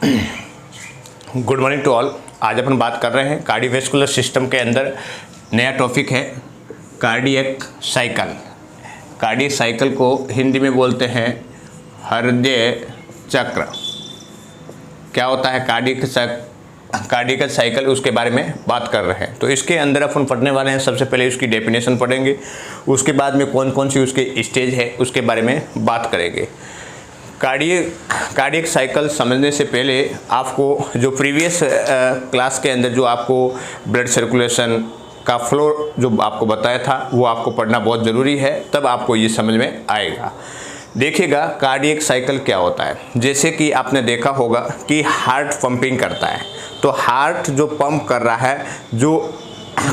Good morning to all. आज अपन बात कर रहे हैं कार्डियोवैस्कुलर सिस्टम के अंदर नया टॉपिक है कार्डियक साइकिल। कार्डियक साइकिल को हिंदी में बोलते हैं हृदय चक्र। क्या होता है कार्डियक साइकिल, उसके बारे में बात कर रहे हैं। तो इसके अंदर अपन पढ़ने वाले हैं। सबसे पहले उसकी डेफिनेशन पढ़ेंगे, उसके बाद में कौन कौन सी उसके स्टेज है उसके बारे में बात करेंगे। कार्डियक साइकिल समझने से पहले आपको जो प्रीवियस क्लास के अंदर जो आपको ब्लड सर्कुलेशन का फ्लो जो आपको बताया था वो आपको पढ़ना बहुत ज़रूरी है, तब आपको ये समझ में आएगा। देखिएगा कार्डियक साइकिल क्या होता है। जैसे कि आपने देखा होगा कि हार्ट पंपिंग करता है, तो हार्ट जो पंप कर रहा है, जो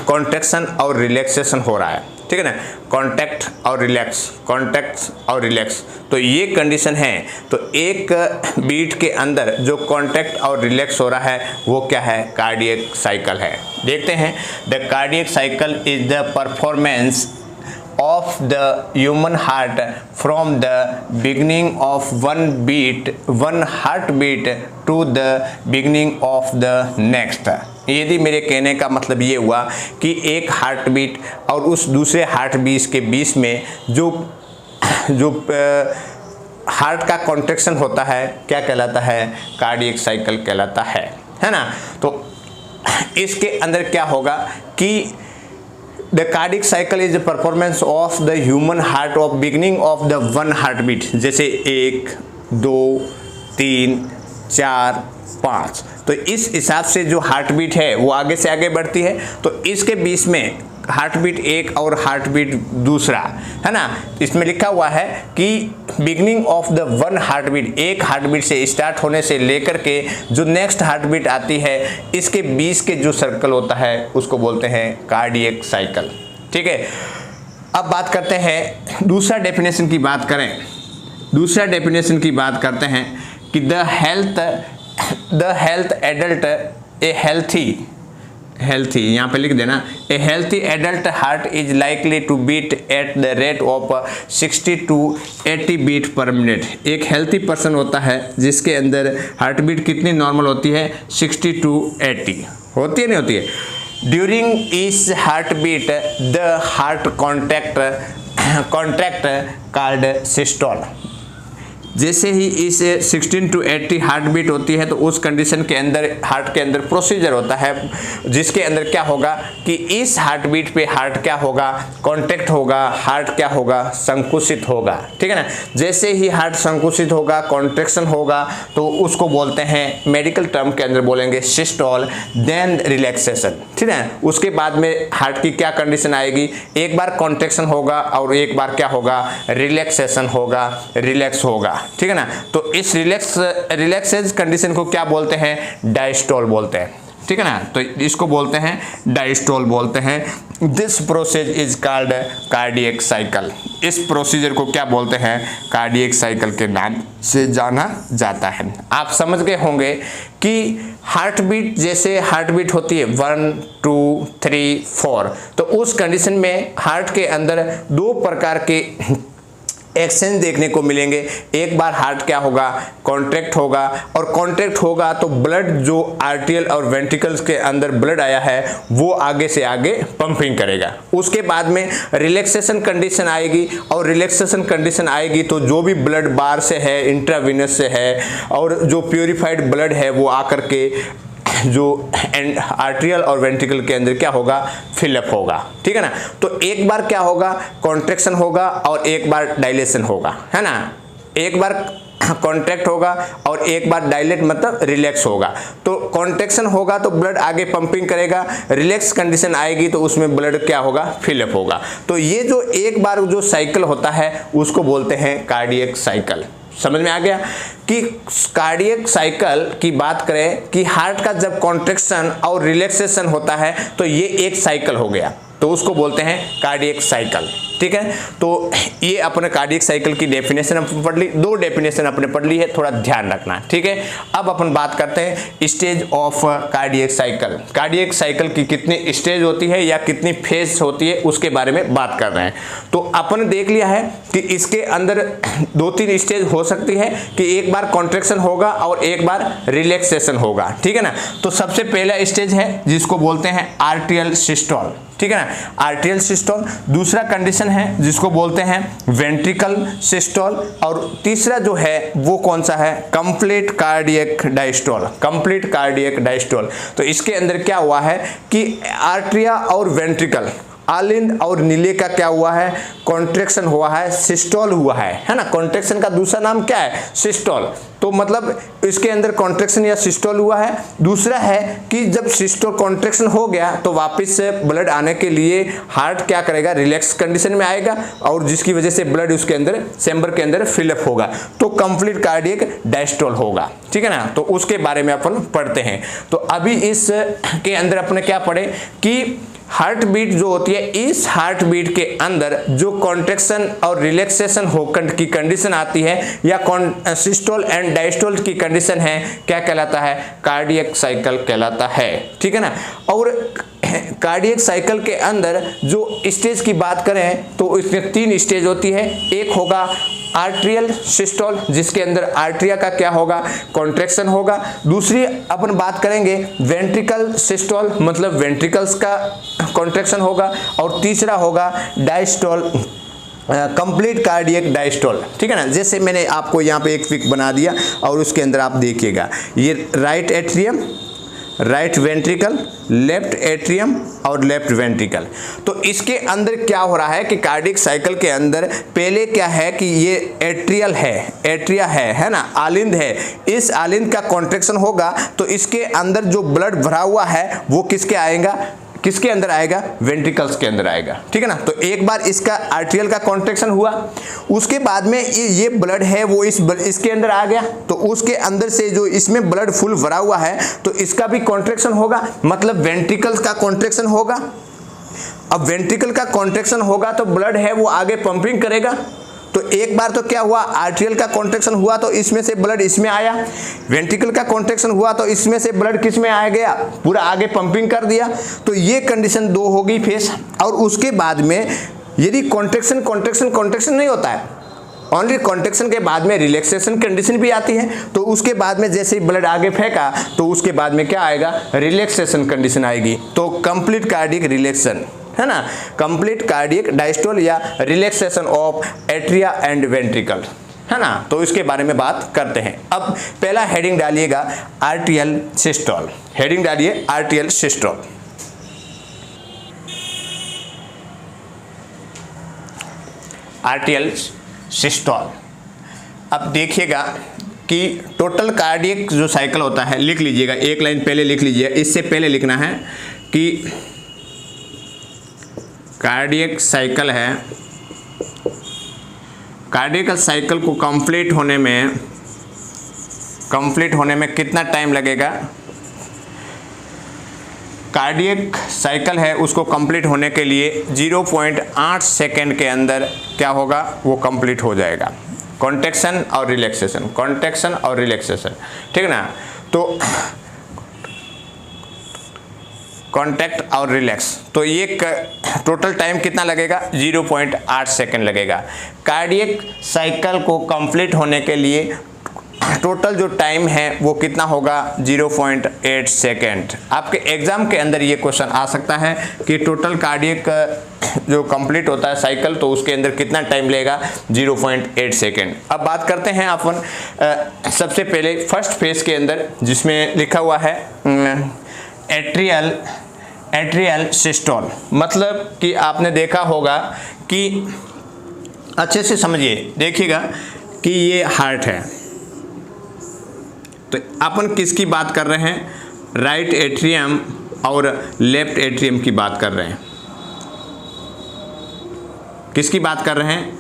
कॉन्ट्रैक्शन और रिलैक्सेशन हो रहा है, ठीक है ना, कॉन्टैक्ट और रिलैक्स, तो ये कंडीशन है। तो एक बीट के अंदर जो कॉन्टैक्ट और रिलैक्स हो रहा है वो क्या है, कार्डियक साइकिल है। देखते हैं, the cardiac cycle is the performance of the human heart from the beginning of one heartbeat to the beginning of the next। यदि मेरे कहने का मतलब ये हुआ कि एक हार्ट बीट और उस दूसरे हार्ट बीट के बीच में जो हार्ट का कॉन्ट्रैक्शन होता है क्या कहलाता है, कार्डियक साइकिल कहलाता है ना। तो इसके अंदर क्या होगा कि The cardiac cycle is the performance of the human heart of beginning of the one heartbeat। जैसे 1, 2, 3, 4, 5। तो इस हिसाब से जो हार्ट बीट है वो आगे से आगे बढ़ती है। तो इसके बीच में हार्ट बीट एक और हार्ट बीट दूसरा है ना। इसमें लिखा हुआ है कि beginning of the one heart beat, एक हार्ट बीट से स्टार्ट होने से लेकर के जो नेक्स्ट हार्ट बीट आती है, इसके बीच के जो सर्कल होता है उसको बोलते हैं कार्डियक साइकिल। ठीक है, अब बात करते हैं दूसरा डेफिनेशन की बात करें। दूसरा डेफिनेशन की बात करते हैं कि the health adult a healthy यहाँ पे लिख देना, a healthy adult heart is likely to beat at the rate of 60 to 80 beat per minute. एक हेल्थी पर्सन होता है जिसके अंदर हार्ट बीट कितनी नॉर्मल होती है, 60 to 80 होती है, नहीं होती है। ड्यूरिंग इस heart beat the heart contract called systole. जैसे ही इस 16 to 80 हार्ट बीट होती है तो उस कंडीशन के अंदर हार्ट के अंदर प्रोसीजर होता है जिसके अंदर क्या होगा कि इस हार्ट बीट पे हार्ट क्या होगा, कॉन्ट्रैक्ट होगा, हार्ट क्या होगा, संकुचित होगा। ठीक है ना। जैसे ही हार्ट संकुचित होगा, कॉन्ट्रैक्शन होगा, तो उसको बोलते हैं, मेडिकल टर्म के अंदर बोलेंगे सिस्टोल, देन रिलैक्सेशन। ठीक है, उसके बाद में हार्ट की क्या कंडीशन आएगी, एक बार कॉन्ट्रैक्शन होगा और एक बार क्या होगा, रिलैक्सेशन होगा, रिलैक्स होगा। ठीक है ना। तो इस रिलैक्सेज कंडीशन को क्या बोलते हैं, डायस्टोल बोलते हैं। ठीक है ना। तो इसको बोलते हैं डायस्टोल बोलते हैं। This process is called cardiac cycle. इस प्रोसीजर को क्या बोलते हैं, कार्डियक साइकिल के नाम से जाना जाता है। आप समझ गए होंगे कि हार्ट बीट, जैसे हार्ट बीट होती है 1, 2, 3, 4, तो उस कंडीशन में हार्ट के अंदर दो प्रकार के एक्सचेंज देखने को मिलेंगे। एक बार हार्ट क्या होगा, कॉन्ट्रैक्ट होगा, और कॉन्ट्रैक्ट होगा तो ब्लड जो आर्टियल और वेंट्रिकल्स के अंदर ब्लड आया है वो आगे से आगे पंपिंग करेगा। उसके बाद में रिलैक्सेशन कंडीशन आएगी, और रिलैक्सेशन कंडीशन आएगी तो जो भी ब्लड बाहर से है, इंट्रावीनस से है, और जो प्योरीफाइड ब्लड है वो आकर के जो आर्ट्रियल और वेंट्रिकल के अंदर क्या होगा, फिलअप होगा। ठीक है ना। तो एक बार क्या होगा, कॉन्ट्रैक्शन होगा और एक बार डायलेशन होगा, है ना। एक बार कॉन्ट्रैक्ट होगा और एक बार डायलेट मतलब रिलैक्स होगा। तो कॉन्ट्रैक्शन होगा तो ब्लड आगे पंपिंग करेगा, रिलैक्स कंडीशन आएगी तो उसमें ब्लड क्या होगा, फिलअप होगा। तो ये जो एक बार जो साइकिल होता है उसको बोलते हैं कार्डियक साइकिल। समझ में आ गया कि कार्डियक साइकिल की बात करें कि हार्ट का जब कॉन्ट्रैक्शन और रिलैक्सेशन होता है तो ये एक साइकिल हो गया, तो उसको बोलते हैं कार्डियक साइकिल। ठीक है। तो ये अपने कार्डियक साइकिल की डेफिनेशन अपन पढ़ ली, 2 डेफिनेशन अपने पढ़ ली है, थोड़ा ध्यान रखना, ठीक है। अब अपन बात करते हैं stage of cardiac cycle. Cardiac cycle की कितनी स्टेज होती है या कितनी फेज होती है उसके बारे में बात कर रहे हैं। तो अपन ने देख लिया है कि इसके अंदर 2-3 स्टेज हो सकती है कि एक बार कॉन्ट्रैक्शन होगा और एक बार रिलैक्सेशन होगा, ठीक है ना। तो सबसे पहला स्टेज है जिसको बोलते हैं आर्ट्रियल सिस्टोल, ठीक है ना, आर्ट्रियल सिस्टोल। दूसरा कंडीशन है जिसको बोलते हैं वेंट्रिकल सिस्टोल, और तीसरा जो है वो कौन सा है, complete cardiac diastole, complete cardiac diastole. तो इसके अंदर क्या हुआ है कि आर्ट्रिया और वेंट्रिकल, आलिंद और नीले का क्या हुआ है, कॉन्ट्रैक्शन हुआ है, सिस्टोल हुआ है ना। कॉन्ट्रैक्शन का दूसरा नाम क्या है, सिस्टोल। तो मतलब इसके अंदर कॉन्ट्रैक्शन या सिस्टोल हुआ है। दूसरा है कि जब सिस्टोल कॉन्ट्रैक्शन हो गया तो वापस से ब्लड आने के लिए हार्ट क्या करेगा, रिलैक्स कंडीशन में आएगा, और जिसकी वजह से ब्लड उसके अंदर चैम्बर के अंदर फिलअप होगा, तो कंप्लीट कार्डियक डायस्टोल होगा, ठीक है ना। तो उसके बारे में अपन पढ़ते हैं। तो अभी इस के अंदर अपने क्या पढ़े कि हार्ट बीट जो होती है, इस हार्ट बीट के अंदर जो कॉन्ट्रैक्शन और रिलैक्सेशन होकर की कंडीशन आती है या सिस्टोल एंड डायस्टोल की कंडीशन है, क्या कहलाता है, कार्डियक साइकिल कहलाता है, ठीक है ना। और कार्डियक साइकिल के अंदर जो स्टेज की बात करें तो इसमें 3 स्टेज होती है। एक होगा आर्ट्रियल सिस्टोल जिसके अंदर आर्ट्रिया का क्या होगा, कॉन्ट्रैक्शन होगा। दूसरी अपन बात करेंगे वेंट्रिकल सिस्टोल, मतलब वेंट्रिकल्स का कॉन्ट्रैक्शन होगा। और तीसरा होगा डायस्टोल, कंप्लीट कार्डियक डायस्टोल, ठीक है ना। जैसे मैंने आपको यहाँ पे एक पिक बना दिया और उसके अंदर आप देखिएगा, ये right atrium, right ventricle, left atrium और लेफ्ट वेंट्रिकल। तो इसके अंदर क्या हो रहा है कि कार्डियक साइकिल के अंदर पहले क्या है कि ये एट्रियल है, एट्रिया है ना, आलिंद है। इस आलिंद का कॉन्ट्रैक्शन होगा तो इसके अंदर जो ब्लड भरा हुआ है वो किसके आएगा, किसके अंदर आएगा, वेंट्रिकल्स के अंदर आएगा, ठीक है ना। तो एक बार इसका आर्ट्रियल का कॉन्ट्रैक्शन हुआ, उसके बाद में ये ब्लड है वो इसके अंदर आ गया, तो उसके अंदर से जो इसमें ब्लड फुल भरा हुआ है तो इसका भी कॉन्ट्रैक्शन होगा, मतलब वेंट्रिकल्स का कॉन्ट्रैक्शन होगा। अब वेंट्रिकल का कॉन्ट्रैक्शन होगा तो ब्लड है वो आगे पंपिंग करेगा। तो एक बार तो क्या हुआ, आर्ट्रियल का कॉन्ट्रैक्शन हुआ तो इसमें से ब्लड इसमें आया, वेंट्रिकल का कॉन्ट्रैक्शन हुआ तो इसमें से ब्लड किस में आ गया, पूरा आगे पंपिंग कर दिया। तो ये कंडीशन 2 हो गई फेस। और उसके बाद में यदि कॉन्ट्रैक्शन नहीं होता है, ओनली कॉन्ट्रैक्शन के बाद में रिलैक्सेशन कंडीशन भी आती है, तो उसके बाद में जैसे ही ब्लड आगे फेंका तो उसके बाद में क्या आएगा, रिलैक्सेशन कंडीशन आएगी। तो कंप्लीट कार्डियक रिलैक्सेशन है ना, कंप्लीट कार्डियक डायस्टोल या relaxation of atria and ventricle, है ना। तो इसके बारे में बात करते हैं। अब पहला हेडिंग डालिएगा आर्ट्रियल सिस्टोल, हेडिंग डालिए आर्ट्रियल सिस्टोल। आर्ट्रियल सिस्टोल, अब देखिएगा कि टोटल कार्डियक जो साइकिल होता है, लिख लीजिएगा, एक लाइन पहले लिख लीजिए, इससे पहले लिखना है कि कार्डियक साइकिल है, कार्डियक साइकिल को कंप्लीट होने में कितना टाइम लगेगा। कार्डियक साइकिल है उसको कंप्लीट होने के लिए 0.8 सेकेंड के अंदर क्या होगा, वो कंप्लीट हो जाएगा। कॉन्ट्रैक्शन और रिलैक्सेशन, कॉन्ट्रैक्शन और रिलैक्सेशन, ठीक है ना। तो कॉन्टैक्ट और रिलैक्स, तो ये टोटल टाइम कितना लगेगा, 0.8 सेकेंड लगेगा। कार्डियक साइकिल को कंप्लीट होने के लिए टोटल जो टाइम है वो कितना होगा, 0.8 सेकेंड। आपके एग्जाम के अंदर ये क्वेश्चन आ सकता है कि टोटल कार्डियक जो कंप्लीट होता है साइकिल तो उसके अंदर कितना टाइम लेगा, 0.8 सेकेंड। अब बात करते हैं अपन सबसे पहले फर्स्ट फेज के अंदर जिसमें लिखा हुआ है एट्रियल सिस्टोल, मतलब कि आपने देखा होगा कि अच्छे से समझिए, देखिएगा कि ये हार्ट है, तो अपन किसकी बात कर रहे हैं, राइट एट्रियम और लेफ्ट एट्रियम की बात कर रहे हैं। किसकी बात कर रहे हैं,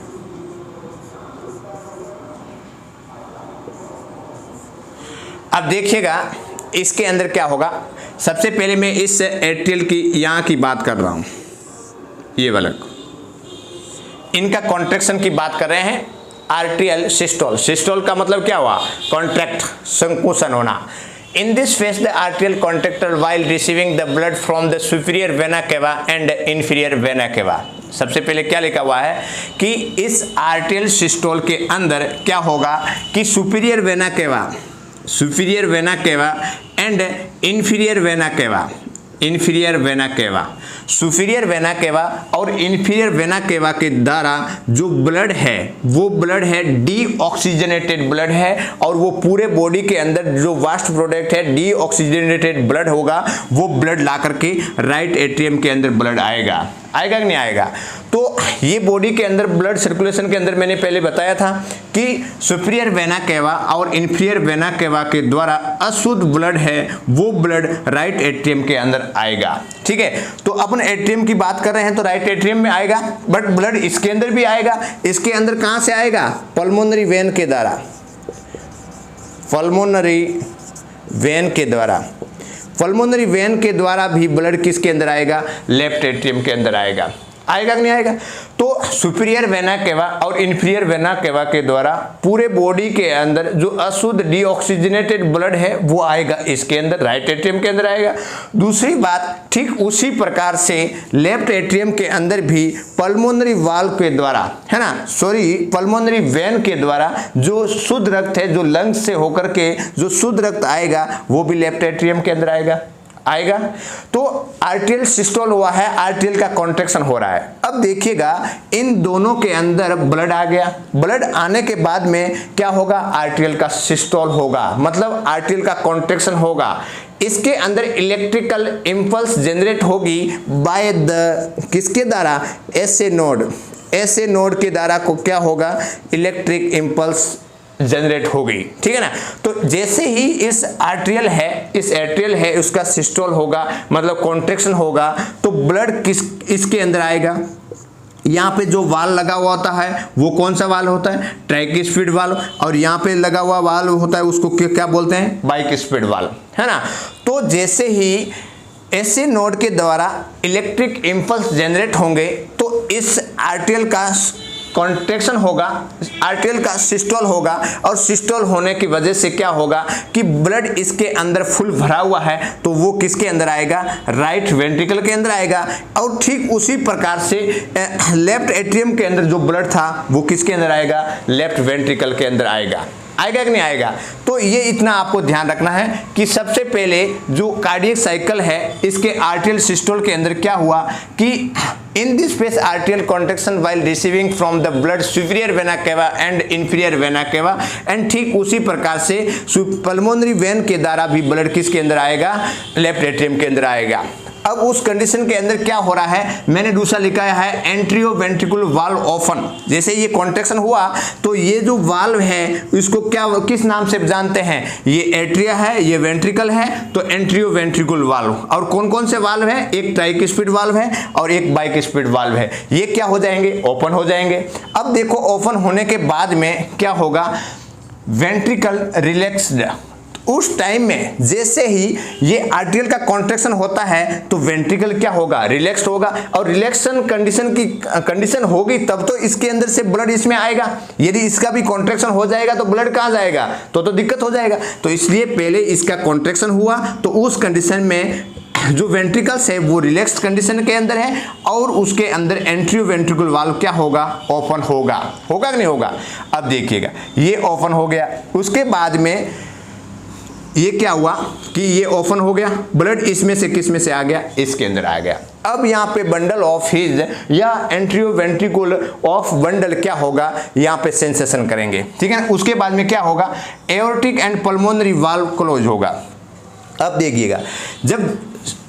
अब देखिएगा इसके अंदर क्या होगा। सबसे पहले मैं इस एट्रियल की यहाँ की बात कर रहा हूँ, ये वाला इनका कॉन्ट्रैक्शन की बात कर रहे हैं। आर्टियल सिस्टोल, सिस्टोल का मतलब क्या हुआ, कॉन्ट्रैक्ट, संकुचन होना। In this phase the arterial contracted while receiving the blood from the superior vena cava and inferior vena cava। सबसे पहले क्या लिखा हुआ है कि इस आर्टियल सिस्टोल के अंदर क्या होगा कि superior vena cava and inferior vena cava, inferior vena cava, superior vena cava और इंफीरियर वेना केवा के द्वारा जो ब्लड है वो ब्लड है डीऑक्सीजनेटेड ब्लड है, और वो पूरे बॉडी के अंदर जो वास्ट प्रोडक्ट है डीऑक्सीजनेटेड ब्लड होगा, वो ब्लड ला करके राइट एट्रियम के अंदर ब्लड आएगा, आएगा कि नहीं आएगा। तो ये बॉडी के अंदर ब्लड सर्कुलेशन के अंदर मैंने पहले बताया था कि सुपीरियर वेना केवा और इंफीरियर वेना केवा के द्वारा अशुद्ध ब्लड है वो ब्लड राइट एट्रियम के अंदर आएगा। ठीक है, तो अपन एट्रियम की बात कर रहे हैं तो राइट एट्रियम में आएगा, बट ब्लड इसके अंदर भी आएगा। इसके अंदर कहां से आएगा, पल्मोनरी वेन के द्वारा, पल्मोनरी वेन के द्वारा, पल्मोनरी वेन के द्वारा भी ब्लड किसके अंदर आएगा, लेफ्ट एट्रियम के अंदर आएगा, आएगा कि नहीं आएगा। तो सुपीरियर वेना केवा और इंफीरियर वेना केवा के द्वारा पूरे बॉडी के अंदर जो अशुद्ध डीऑक्सीजनेटेड ब्लड है वो आएगा इसके अंदर, राइट एट्रियम के अंदर आएगा। दूसरी बात, ठीक उसी प्रकार से लेफ्ट एट्रियम के अंदर भी पल्मोनरी वाल्व के द्वारा, है ना, सॉरी पल्मोनरी वेन के द्वारा जो शुद्ध रक्त है, जो लंग्स से होकर के जो शुद्ध रक्त आएगा वो भी लेफ्ट एट्रियम के अंदर आएगा, आएगा। तो आर्टियल सिस्टोल हुआ है, आर्टियल का कॉन्ट्रैक्शन हो रहा है। अब देखिएगा इन दोनों के अंदर ब्लड आ गया, ब्लड आने के बाद में क्या होगा, आर्टियल का सिस्टोल होगा, मतलब आर्टियल का कॉन्ट्रैक्शन होगा। इसके अंदर इलेक्ट्रिकल इंपल्स जनरेट होगी बाय द, किसके द्वारा, एसए नोड, एसए नोड के द्वारा को क्या होगा, इलेक्ट्रिक इंपल्स जनरेट होगी। ठीक है ना। तो जैसे ही इस आर्टियल है, इस एट्रियल है, उसका सिस्टोल होगा, मतलब कॉन्ट्रैक्शन होगा, तो ब्लड किस इसके अंदर आएगा। यहाँ पे जो वाल लगा हुआ होता है वो कौन सा वाल होता है, ट्राइस्फिड वाल्व, और यहाँ पे लगा हुआ वाल्व होता है उसको क्या बोलते हैं, बाइस्फिड वाल्व, है ना। तो जैसे ही एसए नोड के द्वारा इलेक्ट्रिक इंपल्स जनरेट होंगे तो इस आर्टियल का कॉन्ट्रैक्शन होगा, आर्टियल का सिस्टोल होगा, और सिस्टोल होने की वजह से क्या होगा कि ब्लड इसके अंदर फुल भरा हुआ है तो वो किसके अंदर आएगा, राइट वेंट्रिकल के अंदर आएगा। और ठीक उसी प्रकार से लेफ्ट एट्रियम के अंदर जो ब्लड था वो किसके अंदर आएगा, लेफ्ट वेंट्रिकल के अंदर आएगा, आएगा कि नहीं आएगा। तो ये इतना आपको ध्यान रखना है कि सबसे पहले जो कार्डियक साइकिल है इसके आर्टियल सिस्टोल के अंदर क्या हुआ कि in this face आर्टियल contraction while receiving from the blood superior vena cava and inferior vena cava, and ठीक उसी प्रकार से पल्मोनरी वेन के द्वारा भी ब्लड किसके अंदर आएगा, लेफ्ट एट्रियम के अंदर आएगा। अब उस कंडीशन के अंदर क्या हो रहा है, मैंने दूसरा लिखा है एंट्रियो वेंट्रिकुलर वाल्व ओपन। जैसे ये कॉन्ट्रैक्शन हुआ तो ये जो वाल्व है इसको क्या, किस नाम से जानते हैं, ये एट्रिया है, ये वेंट्रिकल है, तो एंट्रियो वेंट्रिकुलर वाल्व। और कौन कौन से वाल्व है, एक ट्राइस्फिड वाल्व है और एक बाइस्फिड वाल्व है, ये क्या हो जाएंगे, ओपन हो जाएंगे। अब देखो ओपन होने के बाद में क्या होगा, वेंट्रिकल रिलैक्स्ड। उस टाइम में जैसे ही ये आर्टियल का कॉन्ट्रैक्शन होता है तो वेंट्रिकल क्या होगा, रिलैक्स्ड होगा, और रिलैक्सन कंडीशन होगी तब तो इसके अंदर से ब्लड इसमें आएगा। यदि इसका भी कॉन्ट्रैक्शन हो जाएगा तो ब्लड कहाँ जाएगा, तो दिक्कत हो जाएगा। तो इसलिए पहले इसका कॉन्ट्रैक्शन हुआ तो उस कंडीशन में जो वेंट्रिकल्स है वो रिलैक्स्ड कंडीशन के अंदर है, और उसके अंदर एंट्रियो वेंट्रिकुलर वाल्व क्या होगा, ओपन होगा, होगा कि नहीं होगा। अब देखिएगा ये ओपन हो गया, उसके बाद में ये क्या हुआ कि ये ओपन हो गया, ब्लड इसमें से किस में से आ गया, इसके अंदर आ गया। अब यहाँ पे बंडल ऑफ हिज या एंट्रियो वेंट्रिकुलर ऑफ बंडल क्या होगा, यहाँ पे सेंसेशन करेंगे, ठीक है ना। उसके बाद में क्या होगा, aortic and pulmonary valve close होगा। अब देखिएगा जब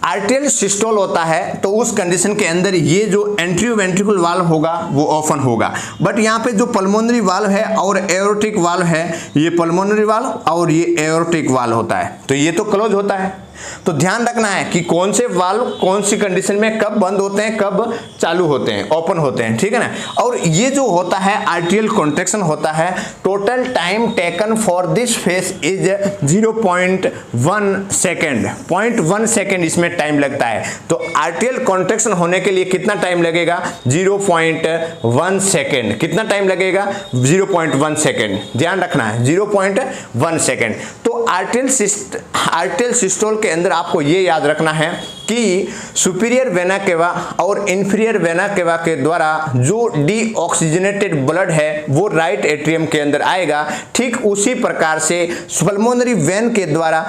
आर्टियल सिस्टोल होता है तो उस कंडीशन के अंदर ये जो एंट्रियो वेंट्रिकुलर वाल्व होगा वो ओपन होगा, बट यहाँ पे जो पल्मोनरी वाल्व है और एओर्टिक वाल्व है, ये पल्मोनरी वाल्व और ये एओर्टिक वाल्व होता है, तो ये तो क्लोज होता है। तो ध्यान रखना है कि कौन से वाल्व कौन सी कंडीशन में कब बंद होते हैं, कब चालू होते हैं, ओपन होते हैं, ठीक है ना। और ये जो होता है आर्टियल कॉन्ट्रैक्शन होता है, total time taken for this phase is 0.1 second, 0.1 second इसमें टाइम लगता है। तो आर्टियल कॉन्ट्रैक्शन होने के लिए कितना टाइम लगेगा, 0.1 सेकेंड। कितना टाइम लगेगा, 0.1 सेकेंड, ध्यान रखना है 0.1 सेकेंड। तो आर्टियल सिस्टोल के अंदर आपको ये याद रखना है कि सुपीरियर वेना केवा और इंफीरियर वेना केवा के द्वारा जो डीऑक्सीजनेटेड ब्लड है वो राइट एट्रियम के अंदर आएगा। ठीक उसी प्रकार से पल्मोनरी वेन के द्वारा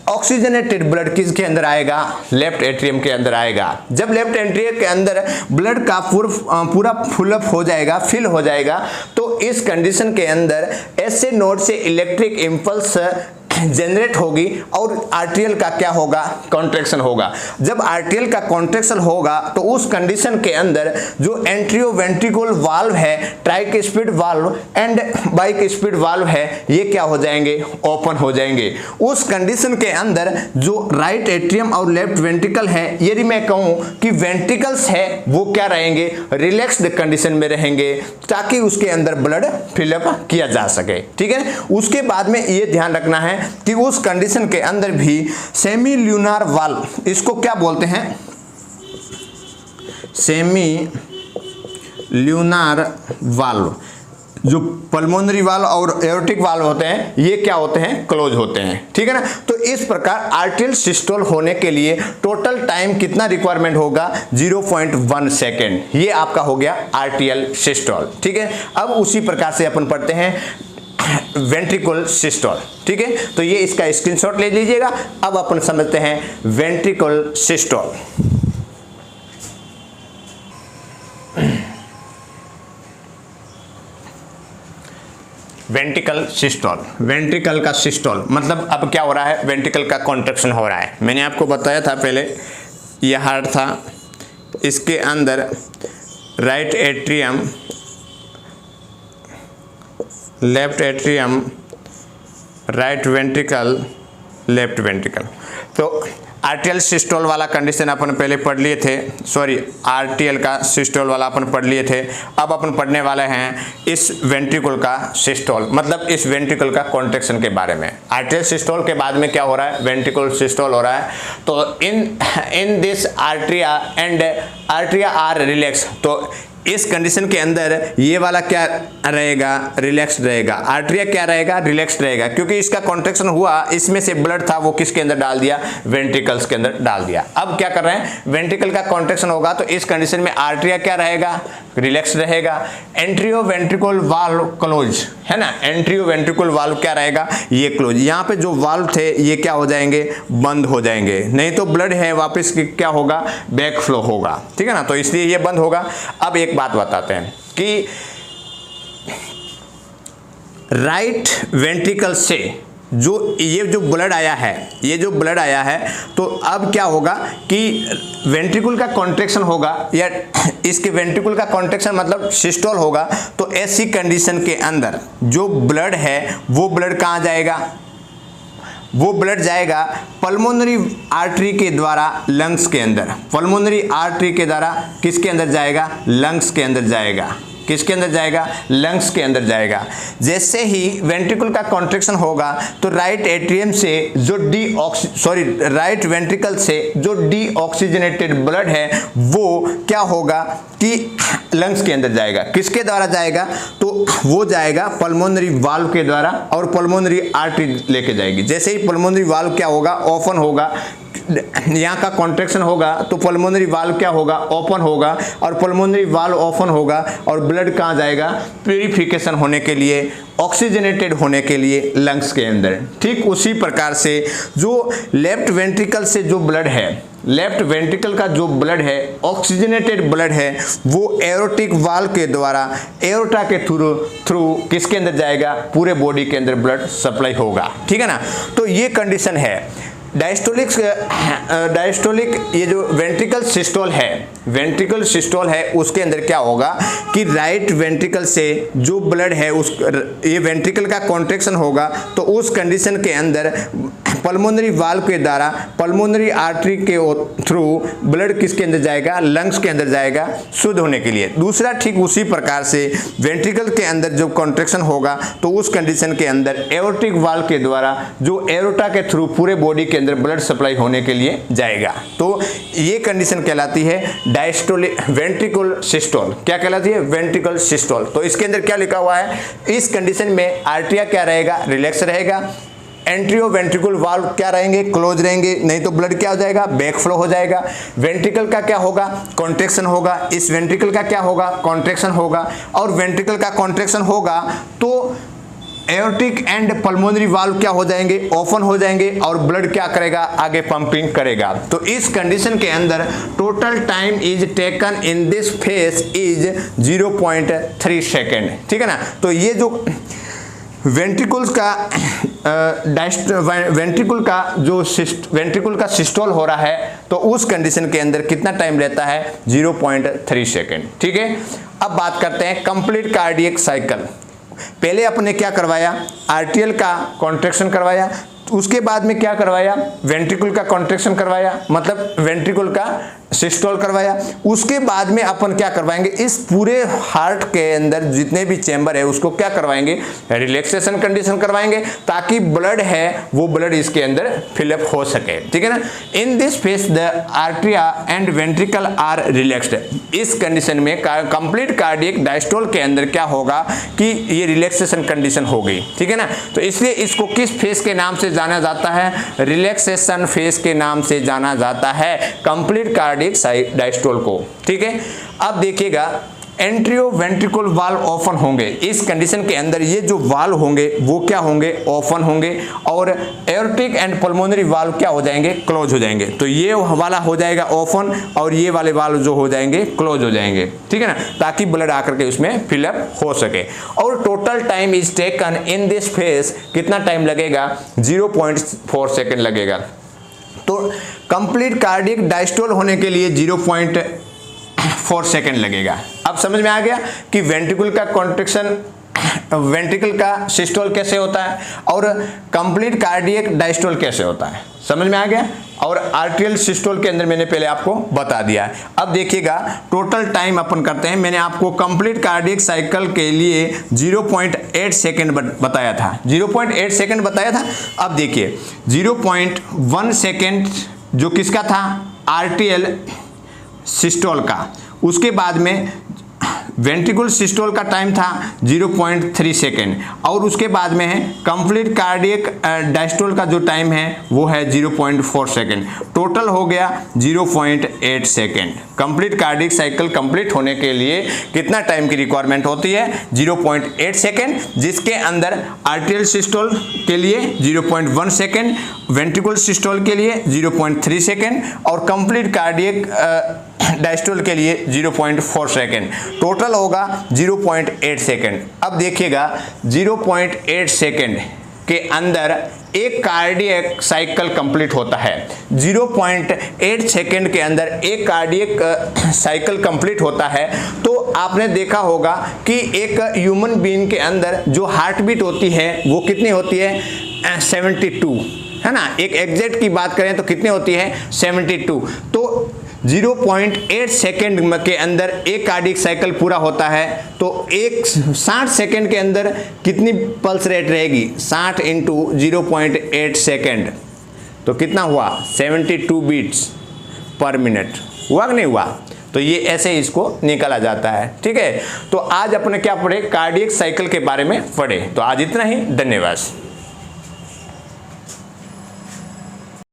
ऑक्सीजनेटेड ब्लड किसके अंदर आएगा, लेफ्ट एट्रियम के अंदर आएगा। जब लेफ्ट एट्रियम के अंदर ब्लड का पूरा फुलअप हो जाएगा, फिल हो जाएगा, तो इस कंडीशन के अंदर ऐसे नोड से इलेक्ट्रिक इम्पल्स जनरेट होगी और आर्टियल का क्या होगा, कॉन्ट्रैक्शन होगा। जब आर्टियल का कॉन्ट्रैक्शन होगा तो उस कंडीशन के अंदर जो एंट्रियोवेंट्रिकुलर वाल्व है, tricuspid valve and bicuspid valve है, ये क्या हो जाएंगे, ओपन हो जाएंगे। उस कंडीशन के अंदर जो राइट एट्रियम और लेफ्ट वेंट्रिकल है, यदि मैं कहूं कि वेंट्रिकल्स है वो क्या रहेंगे, रिलैक्स्ड कंडीशन में रहेंगे ताकि उसके अंदर ब्लड फिलअप किया जा सके, ठीक है। उसके बाद में ये ध्यान रखना है कि उस कंडीशन के अंदर भी सेमी ल्यूनार वाल्व, इसको क्या बोलते हैं, सेमी ल्यूनार वाल्व, जो पल्मोनरी वाल्व और एओर्टिक वाल्व होते हैं ये क्या होते हैं, क्लोज होते हैं, ठीक है ना। तो इस प्रकार आर्टियल सिस्टोल होने के लिए टोटल टाइम कितना रिक्वायरमेंट होगा, 0.1 सेकेंड। ये आपका हो गया आर्टियल सिस्टोल, ठीक है। अब उसी प्रकार से अपन पढ़ते हैं वेंट्रिकल सिस्टोल, ठीक है। तो ये इसका स्क्रीनशॉट ले लीजिएगा। अब अपन समझते हैं ventricle systole. Ventricle systole, ventricle का सिस्टोल मतलब अब क्या हो रहा है, वेंट्रिकल का कॉन्ट्रैक्शन हो रहा है। मैंने आपको बताया था पहले, ये हार्ट था, इसके अंदर right atrium, left atrium, right ventricle, left ventricle. तो आर्टियल सिस्टोल वाला कंडीशन अपन पहले पढ़ लिए थे, सॉरी आर्टियल का सिस्टोल वाला अपन पढ़ लिए थे। अब अपन पढ़ने वाले हैं इस वेंट्रिकल का सिस्टोल, मतलब इस वेंट्रिकल का कॉन्ट्रैक्शन के बारे में। आर्टियल सिस्टोल के बाद में क्या हो रहा है, वेंट्रिकल सिस्टोल हो रहा है। तो in this atria and atria are relax, तो इस कंडीशन के अंदर ये वाला क्या रहेगा, रिलैक्स्ड रहेगा। आर्ट्रिया क्या रहेगा, रिलैक्स्ड रहेगा, क्योंकि इसका कॉन्ट्रैक्शन हुआ, इसमें से ब्लड था वो किसके अंदर डाल दिया, वेंट्रिकल्स के अंदर डाल दिया। अब क्या कर रहे हैं, वेंट्रिकल का कॉन्ट्रैक्शन होगा तो इस कंडीशन में आर्ट्रिया क्या रहेगा, रिलैक्स्ड रहेगा। एंट्रियो वेंट्रिकल वाल्व क्लोज है ना, एंट्रियो वेंट्रिकल वाल्व क्या रहेगा, ये क्लोज। यहाँ पे जो वाल्व थे ये क्या हो जाएंगे, बंद हो जाएंगे, नहीं तो ब्लड है वापस क्या होगा, बैक फ्लो होगा, ठीक है ना। तो इसलिए ये बंद होगा। अब एक बात बताते हैं कि राइट वेंट्रिकल से ये जो ब्लड आया है, ये जो ब्लड आया है, तो अब क्या होगा कि वेंट्रिकल का कॉन्ट्रैक्शन होगा, या इसके वेंट्रिकल का कॉन्ट्रैक्शन मतलब सिस्टोल होगा। तो ऐसी कंडीशन के अंदर जो ब्लड है वो ब्लड कहाँ जाएगा, वो ब्लड जाएगा पल्मोनरी आर्टरी के द्वारा लंग्स के अंदर। पल्मोनरी आर्टरी के द्वारा किसके अंदर जाएगा, लंग्स के अंदर जाएगा। किसके अंदर जाएगा, लंग्स के अंदर जाएगा। जैसे ही वेंट्रिकल का कॉन्ट्रैक्शन होगा तो राइट एट्रियम से जो राइट वेंट्रिकल से जो डीऑक्सीजनेटेड ब्लड है वो क्या होगा कि लंग्स के अंदर जाएगा। किसके द्वारा जाएगा, तो वो जाएगा पल्मोनरी वाल्व के द्वारा और पल्मोनरी आर्टरी लेके जाएगी। जैसे ही पल्मोनरी वाल्व क्या होगा, ओपन होगा, यहाँ का कॉन्ट्रैक्शन होगा तो पल्मोनरी वाल्व क्या होगा, ओपन होगा, और पल्मोनरी वाल्व ओपन होगा और ब्लड कहाँ जाएगा, प्यूरिफिकेशन होने के लिए, ऑक्सीजनेटेड होने के लिए लंग्स के अंदर। ठीक उसी प्रकार से जो लेफ्ट वेंट्रिकल से जो ब्लड है, लेफ्ट वेंट्रिकल का जो ब्लड है, ऑक्सीजनेटेड ब्लड है, वो एओर्टिक वाल्व के द्वारा एओर्टा के थ्रू किसके अंदर जाएगा, पूरे बॉडी के अंदर ब्लड सप्लाई होगा, ठीक है ना। तो ये कंडीशन है। डायस्टोलिक ये जो वेंट्रिकल सिस्टोल है, वेंट्रिकल सिस्टोल है, उसके अंदर क्या होगा कि राइट वेंट्रिकल से जो ब्लड है उस ये वेंट्रिकल का कॉन्ट्रैक्शन होगा तो उस कंडीशन के अंदर पल्मोनरी वाल्व के द्वारा पल्मोनरी आर्टरी के थ्रू ब्लड किसके अंदर जाएगा, लंग्स के अंदर जाएगा शुद्ध होने के लिए। दूसरा ठीक उसी प्रकार से वेंट्रिकल के अंदर जो कॉन्ट्रैक्शन होगा तो उस कंडीशन के अंदर एओर्टिक वाल्व के द्वारा जो एओर्टा के थ्रू पूरे बॉडी के अंदर ब्लड सप्लाई होने के लिए जाएगा। तो ये कंडीशन कहलाती है डायस्टोलिक वेंट्रिकल सिस्टोल। क्या कहलाती है, वेंट्रिकल सिस्टोल। तो इसके अंदर क्या लिखा हुआ है, इस कंडीशन में आर्टरिया क्या रहेगा, रिलैक्स रहेगा, एंट्रियो वेंट्रिकल वाल्व क्या रहेंगे, क्लोज रहेंगे, नहीं तो ब्लड क्या हो जाएगा, बैक फ्लो हो जाएगा। वेंट्रिकल का क्या होगा, कॉन्ट्रैक्शन होगा, इस वेंट्रिकल का क्या होगा, कॉन्ट्रैक्शन होगा, और वेंट्रिकल का कॉन्ट्रैक्शन होगा तो एओर्टिक एंड पल्मोनरी वाल्व क्या हो जाएंगे, ओपन हो जाएंगे, और ब्लड क्या करेगा, आगे पंपिंग करेगा। तो इस कंडीशन के अंदर total time is taken in this phase is 0.3 second. ठीक है ना। तो ये जो वेंट्रिकल्स का वेंट्रिकल का सिस्टोल हो रहा है तो उस कंडीशन के अंदर कितना टाइम रहता है, 0.3 सेकेंड। ठीक है। अब बात करते हैं कंप्लीट कार्डियक साइकिल। पहले अपने क्या करवाया, आर्टियल का कॉन्ट्रैक्शन करवाया, उसके बाद में क्या करवाया, वेंट्रिकल का कॉन्ट्रैक्शन करवाया, मतलब वेंट्रिकल का सिस्टोल करवाया। उसके बाद में अपन क्या करवाएंगे, इस पूरे हार्ट के अंदर जितने भी चैम्बर है उसको क्या करवाएंगे, रिलैक्सेशन कंडीशन करवाएंगे, ताकि ब्लड है वो ब्लड इसके अंदर फिलअप हो सके। ठीक है ना। In this phase the arteria and ventricle are relaxed. इस कंडीशन में कंप्लीट कार्डियक डायस्टोल के अंदर क्या होगा कि ये रिलैक्सेशन कंडीशन हो गई। ठीक है ना। तो इसलिए इसको किस फेज के नाम से जाना जाता है, रिलैक्सेशन फेज के नाम से जाना जाता है कंप्लीट कार्डियक डायस्टोल को। ठीक है। अब देखिएगा एंट्रियो वेंट्रिकल वाल्व ओपन होंगे। इस कंडीशन के अंदर ये जो वाल्व होंगे वो क्या होंगे, ओपन होंगे, और एओर्टिक एंड पल्मोनरी वाल्व क्या हो जाएंगे, क्लोज हो जाएंगे। तो ये वाला हो जाएगा ओपन और ये वाले वाल्व जो हो जाएंगे क्लोज हो जाएंगे। ठीक है ना, ताकि ब्लड आकर के उसमें फिलअप हो सके। और total time is taken in this phase कितना टाइम लगेगा, 0.4 सेकेंड लगेगा। तो कंप्लीट कार्डियक डायस्टोल होने के लिए 0.4 सेकेंड लगेगा। अब समझ में आ गया कि वेंट्रिकल का कॉन्ट्रैक्शन, वेंट्रिकल का सिस्टोल कैसे होता है और कंप्लीट कार्डियक डायस्टोल कैसे होता है, समझ में आ गया। और आर्टियल सिस्टोल के अंदर मैंने पहले आपको बता दिया है। अब देखिएगा टोटल टाइम अपन करते हैं। मैंने आपको कंप्लीट कार्डियक साइकिल के लिए 0.8 सेकेंड बताया था, 0.8 सेकेंड बताया था। अब देखिए 0.1 सेकेंड जो किसका था, आर्टियल सिस्टोल का। उसके बाद में वेंट्रिकल सिस्टोल का टाइम था 0.3 सेकेंड, और उसके बाद में है कंप्लीट कार्डियक डायस्टोल का जो टाइम है वो है 0.4 सेकेंड। टोटल हो गया 0.8 second. Complete cardiac cycle complete होने के लिए कितना टाइम की रिक्वायरमेंट होती है, 0.8 सेकेंड, जिसके अंदर आर्टियल सिस्टोल के लिए 0.1 सेकेंड, वेंट्रिकल सिस्टोल के लिए 0.3 सेकेंड, और कंप्लीट कार्डियक डायस्टोल के लिए 0.4 सेकेंड। टोटल होगा 0.8 सेकेंड। अब देखिएगा 0.8 सेकेंड के अंदर एक कार्डियक साइकिल कंप्लीट होता है। 0.8 सेकेंड के अंदर एक कार्डियक साइकिल कंप्लीट होता है। तो आपने देखा होगा कि एक ह्यूमन बीइंग के अंदर जो हार्ट बीट होती है वो कितनी होती है, 72 है ना। एक एग्जैक्ट की बात करें तो कितनी होती है, 72। तो 0.8 सेकेंड के अंदर एक कार्डियक साइकिल पूरा होता है। तो 60 सेकेंड के अंदर कितनी पल्स रेट रहेगी, 60 इंटू 0.8 सेकेंड, तो कितना हुआ, 72 बीट्स पर मिनट। हुआ कि नहीं हुआ। तो ये ऐसे इसको निकाला जाता है। ठीक है। तो आज अपने क्या पढ़े, कार्डियक साइकिल के बारे में पढ़े। तो आज इतना ही, धन्यवाद।